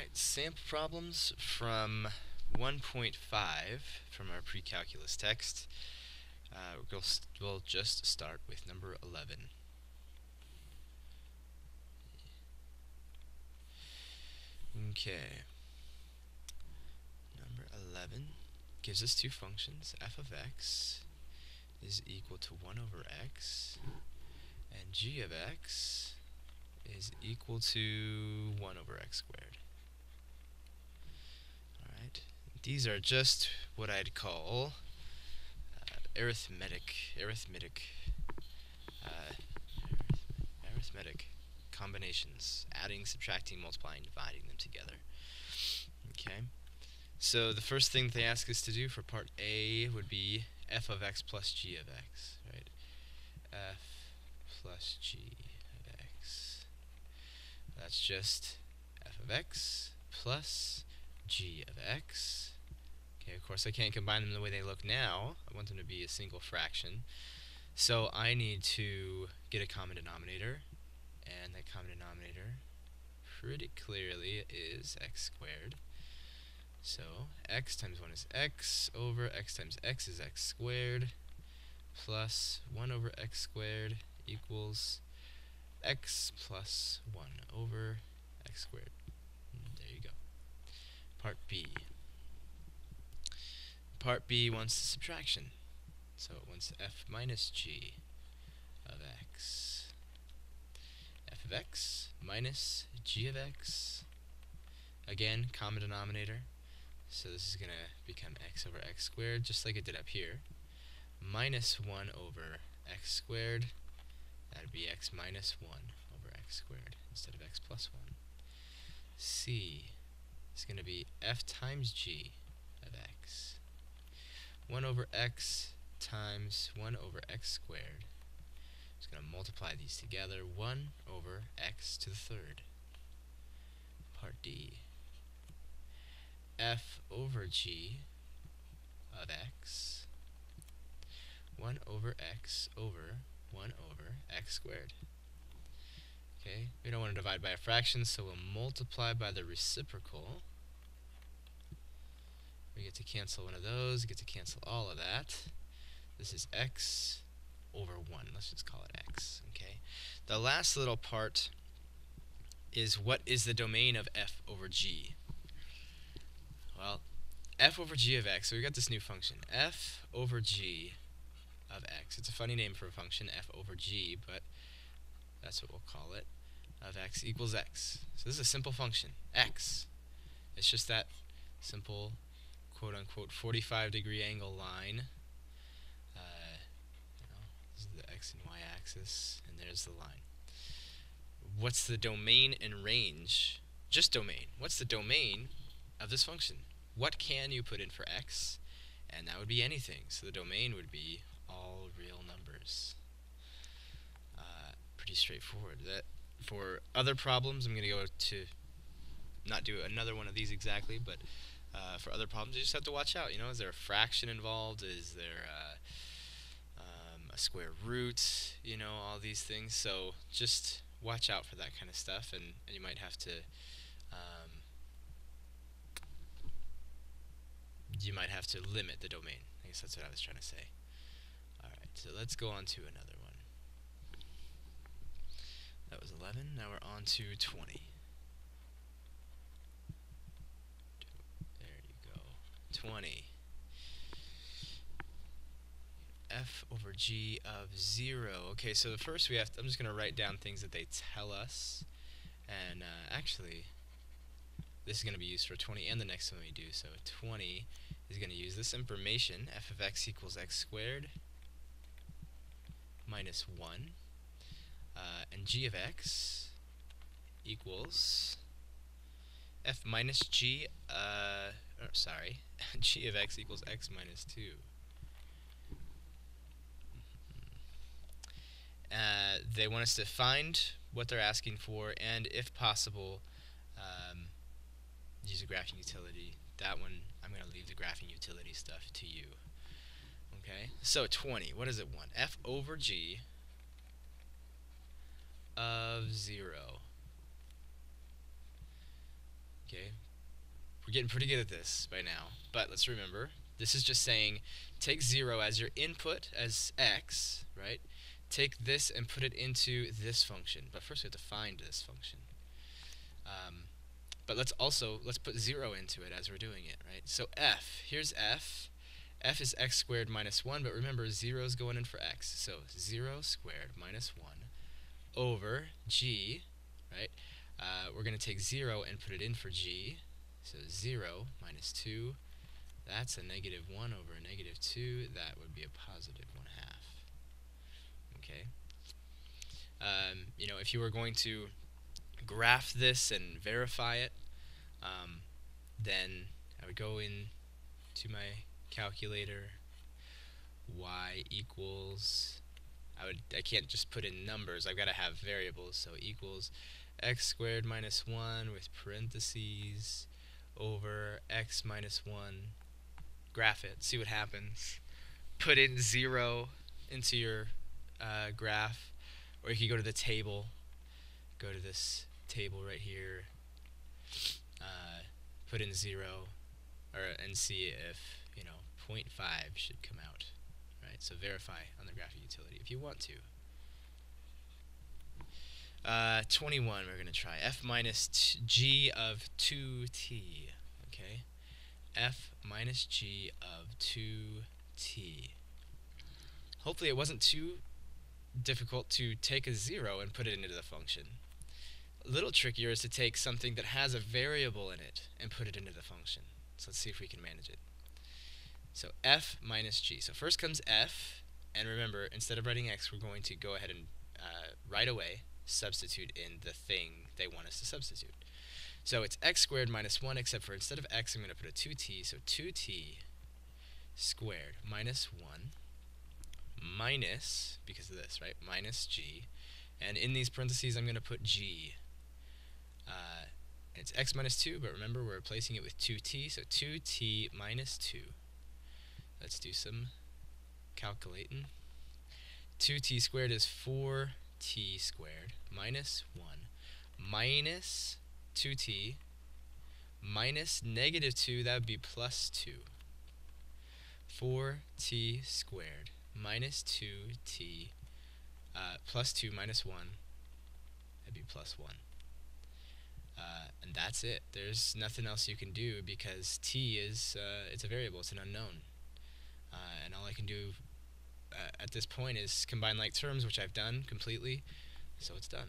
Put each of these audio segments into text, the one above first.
Alright, sample problems from 1.5 from our pre-calculus text. We'll just start with number 11. Okay. Number 11 gives us two functions. F of x is equal to 1 over x, and g of x is equal to 1 over x squared. Alright, these are just what I'd call arithmetic combinations, adding, subtracting, multiplying, dividing them together. Okay, so the first thing they ask us to do for part A would be f of x plus g of x, right? F plus g of x. That's just f of x plus g of x. Okay, of course I can't combine them the way they look now. I want them to be a single fraction. So I need to get a common denominator, and that common denominator pretty clearly is x squared. So x times 1 is x over x times x is x squared plus 1 over x squared equals x plus 1 over x squared. There you go. Part B. Part B wants the subtraction. So it wants f minus g of x. F of x minus g of x. Again, common denominator. So this is going to become x over x squared, just like it did up here. Minus 1 over x squared. That would be x minus 1 over x squared instead of x plus 1. C is going to be f times g of x. 1 over x times 1 over x squared. Just going to multiply these together. 1 over x to the third. Part D. F over g of x. 1 over x over 1 over x squared. Okay, we don't want to divide by a fraction, so we'll multiply by the reciprocal. We get to cancel one of those, get to cancel all of that. This is x over 1. Let's just call it x. Okay. The last little part is what is the domain of f over g? Well, f over g of x, so we got this new function, f over g of x. It's a funny name for a function, f over g, but that's what we'll call it, of x equals x. So this is a simple function, x. It's just that simple quote-unquote 45-degree angle line. This is the x and y axis, and there's the line. What's the domain and range? Just domain. What's the domain of this function? What can you put in for x? And that would be anything. So the domain would be all real numbers. Pretty straightforward. That for other problems, I'm going to go to not do another one of these exactly, but for other problems, you just have to watch out. You know, is there a fraction involved? Is there a square root? You know, all these things. So just watch out for that kind of stuff, and you might have to limit the domain. I guess that's what I was trying to say. Alright, so let's go on to another one. That was 11. Now we're on to 20. There you go. 20. F over g of 0. Okay, so first I'm just going to write down things that they tell us. And actually, this is going to be used for 20 and the next one we do. So 20 is going to use this information, f of x equals x squared minus 1. And g of x equals f minus g, g of x equals x minus 2. They want us to find what they're asking for, and if possible, use a graphing utility. That one, I'm going to leave the graphing utility stuff to you. Okay, so 20, what does it want? F over g of 0. Okay, we're getting pretty good at this by now, but let's remember, this is just saying take 0 as your input as x, right? Take this and put it into this function, but first we have to find this function. But let's put 0 into it as we're doing it, right? So f, here's f. F is x squared minus 1, but remember 0 is going in for x. So 0 squared minus 1 over g, right? We're going to take 0 and put it in for g. So 0 minus 2, that's a negative 1 over a negative 2. That would be a positive 1/2. Okay? If you were going to graph this and verify it, then I would go in to my calculator, y equals, I can't just put in numbers, I've got to have variables, so equals x squared minus 1 with parentheses over x minus 1, graph it, see what happens. Put in 0 into your graph, or you can go to the table, go to this table right here, put in 0, and see if 0.5 should come out, right? So verify on the graphic utility if you want to. 21 we're going to try. F minus g of 2t, okay? F minus g of 2t. Hopefully it wasn't too difficult to take a 0 and put it into the function. A little trickier is to take something that has a variable in it and put it into the function. So let's see if we can manage it. So f minus g. So first comes f, and remember, instead of writing x, we're going to go ahead and right away substitute in the thing they want us to substitute. So it's x squared minus 1, except for instead of x, I'm going to put a 2t. So 2t squared minus 1 minus, because of this, right, minus g. And in these parentheses, I'm going to put g. It's x minus 2, but remember, we're replacing it with 2t. So 2t minus 2. Let's do some calculating. 2t squared is 4t squared minus 1 minus 2t minus negative 2, that would be plus 2. 4t squared minus 2t plus 2 minus 1, that'd be plus 1. And that's it. There's nothing else you can do because t is it's a variable, it's an unknown. And all I can do at this point is combine like terms, which I've done completely, so it's done.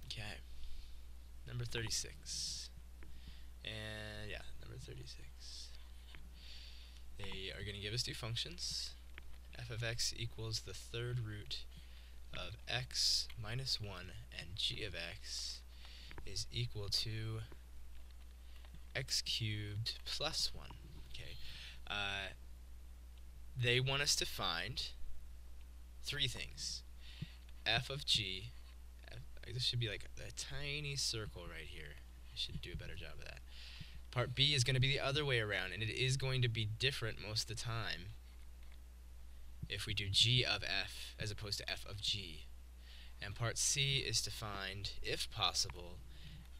Okay, number 36. And yeah, number 36. They are going to give us two functions. F of x equals the third root of x minus 1, and g of x is equal to x cubed plus 1. Okay. They want us to find three things. F of g, this should be like a tiny circle right here. I should do a better job of that. Part B is going to be the other way around, and it is going to be different most of the time if we do g of f as opposed to f of g. And part C is to find, if possible,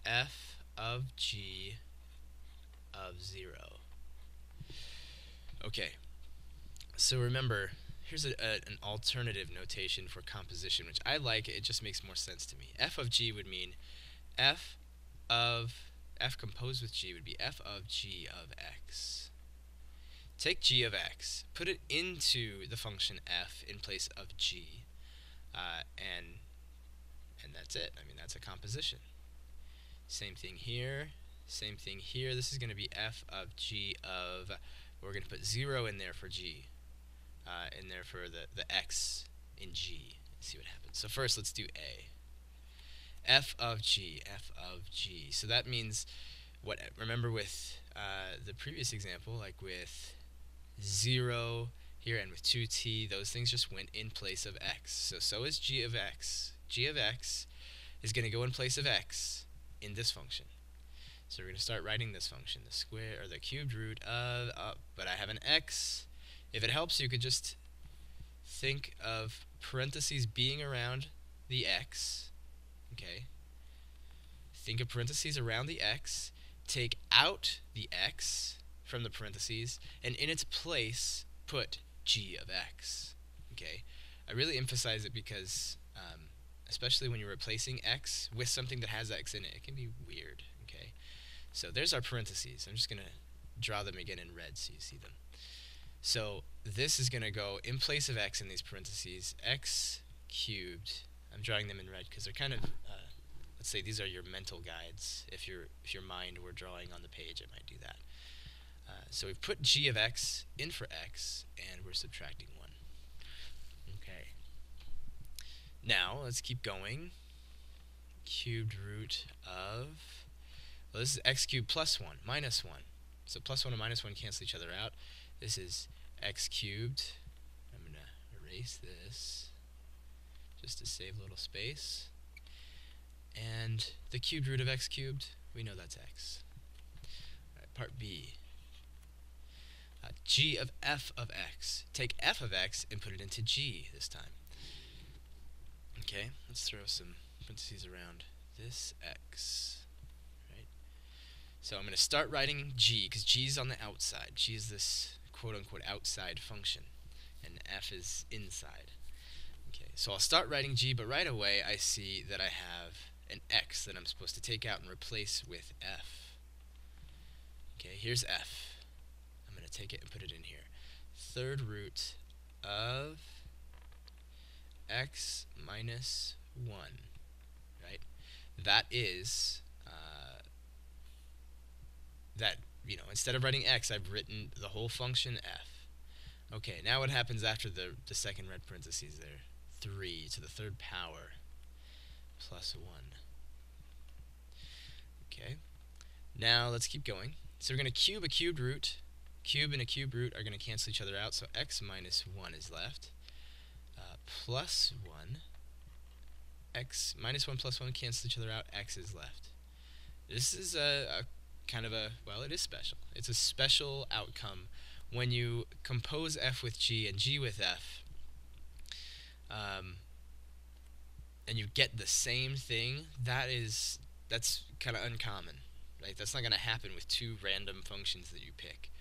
f of g of 0. Okay, so remember, here's an alternative notation for composition, which I like. It just makes more sense to me. F of g would mean f composed with g would be f of g of x. Take g of x, put it into the function f in place of g, and that's it. I mean, that's a composition. Same thing here, same thing here. This is going to be f of g of, we're going to put 0 in there for g, in there for the x in g. See what happens. So first, let's do a. F of g, f of g. So that means, remember with the previous example, like with 0 here and with 2t, those things just went in place of x. So is g of x. G of x is going to go in place of x in this function. So we're going to start writing this function, the square or the cubed root of, but I have an x. If it helps, you could just think of parentheses being around the x, Okay. Think of parentheses around the x. Take out the x from the parentheses, and in its place, put g of x. Okay. I really emphasize it because, especially when you're replacing x with something that has x in it, it can be weird. Okay. So there's our parentheses. I'm just going to draw them again in red so you see them. So this is going to go in place of x in these parentheses, x cubed. I'm drawing them in red because they're kind of, let's say these are your mental guides. If your mind were drawing on the page, it might do that. So we've put g of x in for x, and we're subtracting 1. Okay. Now, let's keep going. Cubed root of, well, this is x cubed plus 1, minus 1. So plus 1 and minus 1 cancel each other out. This is x cubed. I'm going to erase this just to save a little space. And the cubed root of x cubed, we know that's x. All right, part B. G of f of x. Take f of x and put it into g this time. Okay, let's throw some parentheses around this x. Right. So I'm going to start writing g, because g is on the outside. G is this quote-unquote outside function, and f is inside. Okay, so I'll start writing g, but right away I see that I have an x that I'm supposed to take out and replace with f. Okay, here's f. I'm going to take it and put it in here. Third root of x minus 1, right? That is, instead of writing x, I've written the whole function f. Okay, now what happens after the second red parentheses there? 3 to the third power plus 1. Okay, now let's keep going. So we're going to cube a cubed root. Cube and a cubed root are going to cancel each other out, so x minus 1 is left. Plus 1. X minus 1 plus 1 cancel each other out, x is left. This is a kind of a, well, it is special. It's a special outcome when you compose f with g and g with f, and you get the same thing. That's kind of uncommon, right? That's not going to happen with two random functions that you pick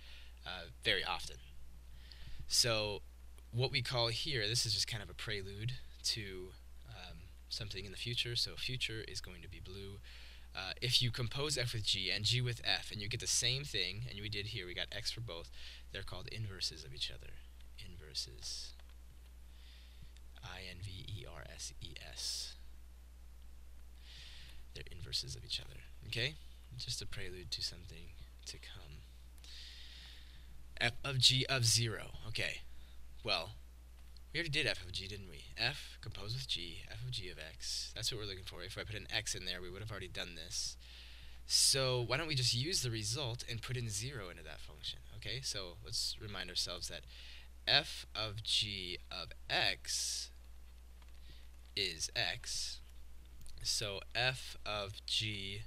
very often. So what we call here, this is just kind of a prelude to something in the future. So future is going to be blue. If you compose f with g and g with f, and you get the same thing, and we did here, we got x for both, they're called inverses of each other. Inverses. I-N-V-E-R-S-E-S. They're inverses of each other. Okay? Just a prelude to something to come. F of g of 0. Okay. Well, we already did f of g, didn't we? F composed with g, f of g of x. That's what we're looking for. If I put an x in there, we would have already done this. So why don't we just use the result and put in 0 into that function? Okay, so let's remind ourselves that f of g of x is x. So f of g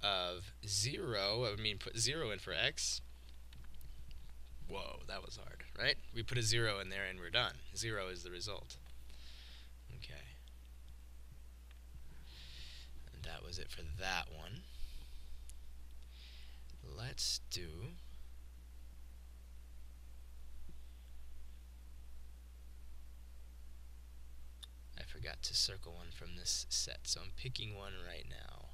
of 0, put 0 in for x. Whoa, that was hard, right? We put a 0 in there and we're done. 0 is the result. Okay. And that was it for that one. Let's do... I forgot to circle one from this set, so I'm picking one right now.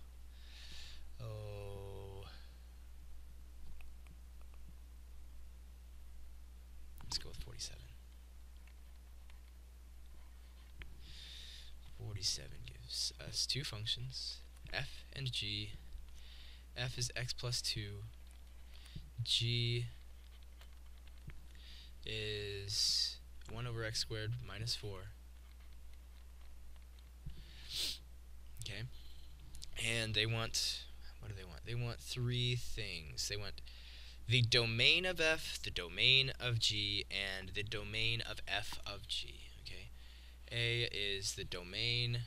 Oh... Let's go with 47. 47 gives us two functions, f and g. F is x plus 2. G is 1 over x squared minus 4. Okay. And they want, what do they want? They want three things. They want the domain of f, the domain of g, and the domain of f of g. Okay, A is the domain.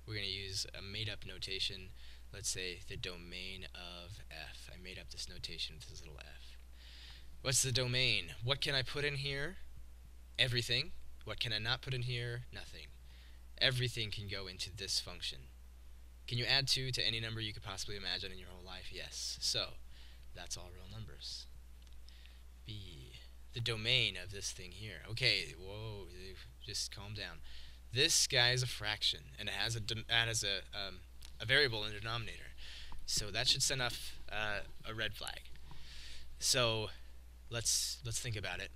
We're going to use a made-up notation. Let's say the domain of f. I made up this notation with this little f. What's the domain? What can I put in here? Everything. What can I not put in here? Nothing. everything can go into this function. Can you add 2 to any number you could possibly imagine in your whole life? Yes. So, that's all real numbers. B. The domain of this thing here. Okay, whoa, just calm down. This guy is a fraction, and it has a variable in the denominator. So that should send off a red flag. So let's think about it.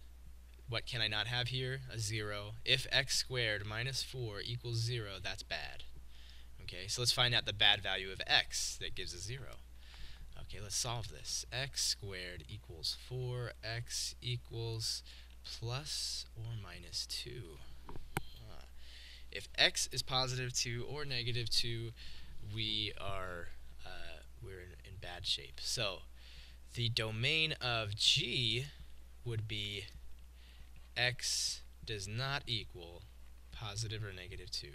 What can I not have here? A 0. If x squared minus 4 equals 0, that's bad. Okay, so let's find out the bad value of x that gives a 0. Okay, let's solve this. X squared equals 4x equals plus or minus 2. If x is positive 2 or negative 2, we're in bad shape. So the domain of G would be x does not equal positive or negative 2.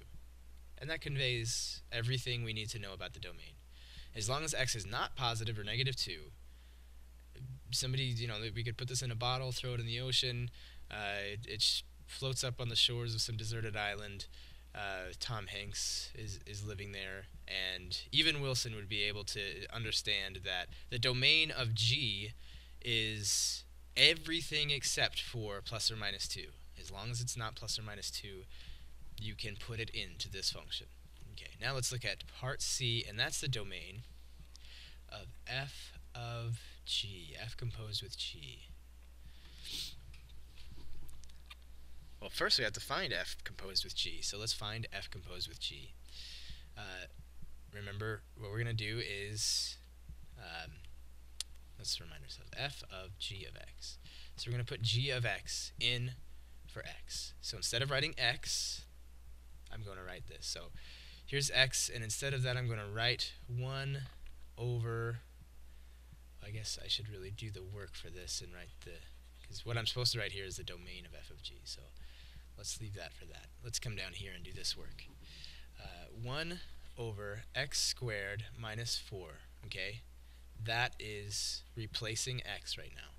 And that conveys everything we need to know about the domain. As long as x is not positive or negative 2, we could put this in a bottle, throw it in the ocean, it floats up on the shores of some deserted island. Tom Hanks is living there, and even Wilson would be able to understand that the domain of G is everything except for plus or minus 2. As long as it's not plus or minus 2, you can put it into this function. Okay, now let's look at part C, and that's the domain of f of G, f composed with G. Well, first we have to find f composed with G, so let's find f composed with G. Remember, what we're going to do is, let's remind ourselves, f of G of x. So we're going to put G of x in for x. So instead of writing x, I'm going to write this. So here's x, and instead of that I'm going to write 1 over, I guess I should really do the work for this and write because what I'm supposed to write here is the domain of f of G. So let's leave that for that. Let's come down here and do this work. 1 over x squared minus 4, okay? That is replacing x right now.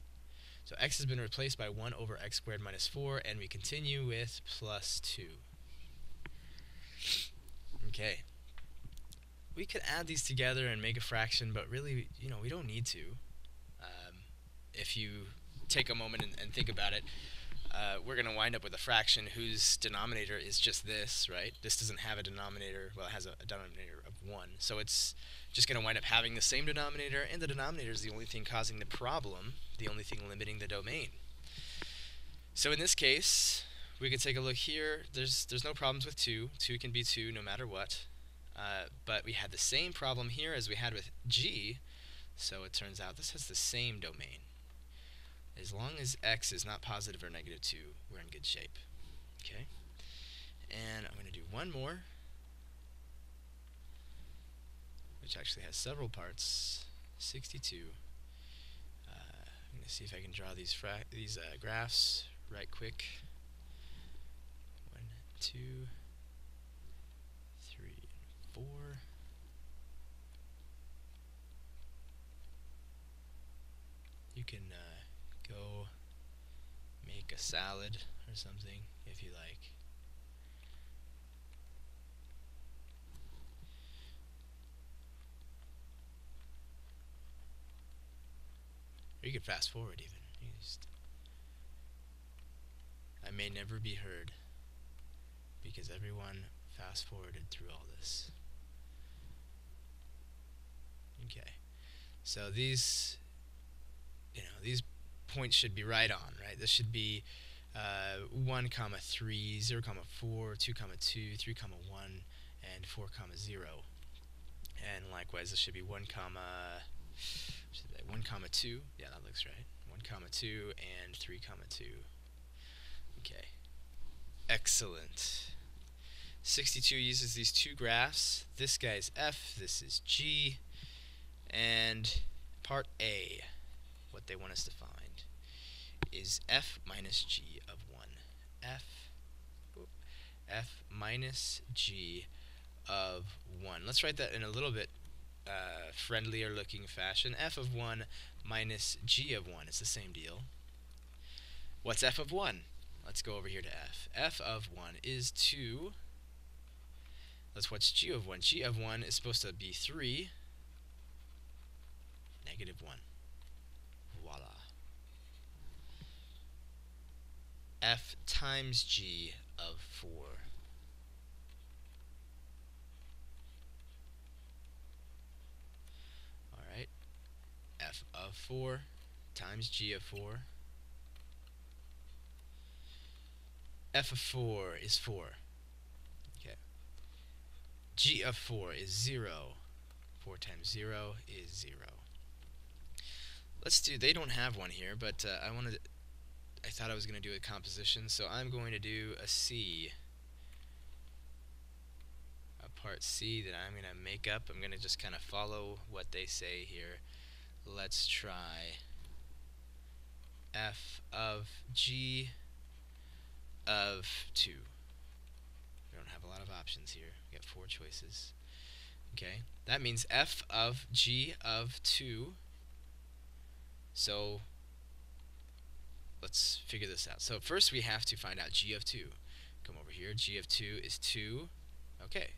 So x has been replaced by 1 over x squared minus 4, and we continue with plus 2. Okay. We could add these together and make a fraction, but really, we don't need to. If you take a moment and think about it, we're going to wind up with a fraction whose denominator is just this, right? This doesn't have a denominator. Well, it has a denominator of 1. So it's just going to wind up having the same denominator, and the denominator is the only thing causing the problem, the only thing limiting the domain. So in this case, we could take a look here. There's no problems with 2. 2 can be 2 no matter what. But we had the same problem here as we had with G, so it turns out this has the same domain. As long as x is not positive or negative 2, we're in good shape. Okay? And I'm going to do one more, which actually has several parts. 62. I'm going to see if I can draw these graphs right quick. 1, 2, 3, 4. You can go make a salad or something if you like. Or you could fast forward even. I may never be heard because everyone fast forwarded through all this. Okay. So these points should be right on, right? This should be 1, 3, 0, 4, 2, 2, 3, 1, and 4, 0. And likewise, this should be 1, 2. Yeah, that looks right. 1, 2, and 3, 2. Okay. Excellent. 62 uses these two graphs. This guy's f, this is G, and part A, what they want us to find is f minus G of 1. F minus G of 1. Let's write that in a little bit friendlier looking fashion. F of 1 minus G of 1. It's the same deal. What's f of 1? Let's go over here to f. F of 1 is 2 what's g of 1? G of 1 is supposed to be 3, negative 1. Voila. F times g of 4. Alright. F of 4 times g of 4. F of 4 is 4. Okay. G of 4 is 0. 4 times 0 is 0. Let's do, they don't have one here, but I thought I was going to do a composition, so I'm going to do a C. A part C that I'm going to make up. I'm going to just kind of follow what they say here. Let's try F of G of 2. We don't have a lot of options here. We got 4 choices. Okay, that means F of G of 2. So let's figure this out. So first we have to find out G of 2. Come over here. G of 2 is 2. Okay,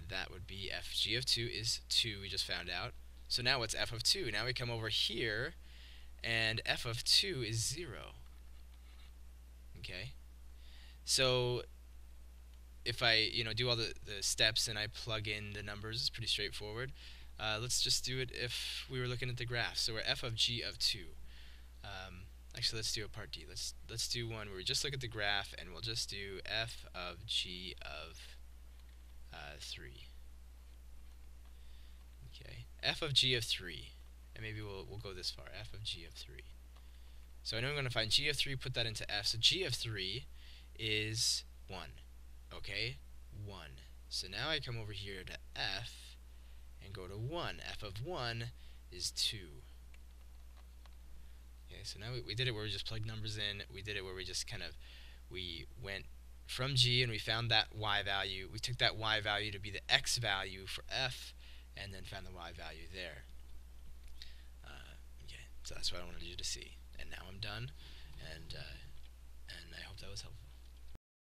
that would be F. G of 2 is 2, we just found out. So now what's F of 2? Now we come over here, and F of 2 is 0. Okay, so if I do all the steps and I plug in the numbers, it's pretty straightforward. Let's just do it if we were looking at the graph. So we're F of G of 2. Actually, let's do a part D. Let's do one where we just look at the graph and we'll just do F of G of 3. Okay, F of G of 3, and maybe we'll go this far. F of G of 3. So I know I'm going to find G of 3, put that into F. So G of 3 is 1. Okay, 1. So now I come over here to F and go to 1. F of 1 is 2. Okay, so now we did it where we just plugged numbers in. We did it where we just we went from G and we found that Y value. We took that Y value to be the X value for F and then found the Y value there. Okay, so that's what I wanted you to see. And now I'm done, and I hope that was helpful.